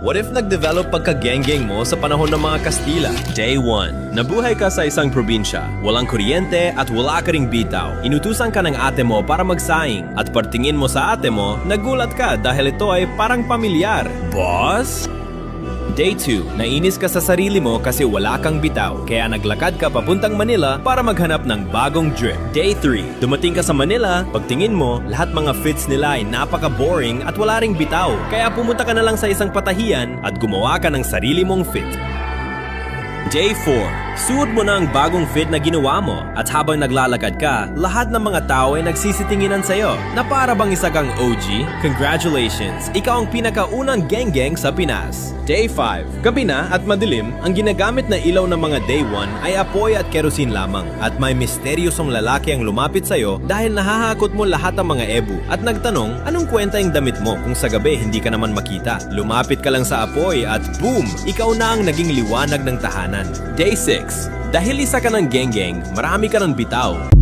What if nag-develop pagka-geng-geng mo sa panahon ng mga Kastila? Day 1. Nabuhay ka sa isang probinsya. Walang kuryente at wala ka ring bitaw. Inutusan ka ng ate mo para magsaing. At partingin mo sa ate mo, nagulat ka dahil ito ay parang pamilyar. Boss? Day 2. Nainis ka sa sarili mo kasi wala kang bitaw. Kaya naglakad ka papuntang Manila para maghanap ng bagong drip. Day 3. Dumating ka sa Manila, pagtingin mo, lahat mga fits nila ay napaka-boring at wala ring bitaw. Kaya pumunta ka na lang sa isang patahian at gumawa ka ng sarili mong fit. Day 4. Suot mo na ang bagong fit na ginawa mo at habang naglalakad ka, lahat ng mga tao ay nagsisitinginan sa'yo na para bang isa kang OG. Congratulations! Ikaw ang pinakaunang geng-geng sa Pinas. Day 5. Gabi na at madilim, ang ginagamit na ilaw ng mga Day 1 ay apoy at kerosene lamang at may misteryosong lalaki ang lumapit sa'yo dahil nahahakot mo lahat ng mga ebu at nagtanong anong kwenta yung damit mo kung sa gabi hindi ka naman makita. Lumapit ka lang sa apoy at boom! Ikaw na ang naging liwanag ng tahanan. Day 6. Dahil isa ka ng geng-geng, marami ka ng bitaw.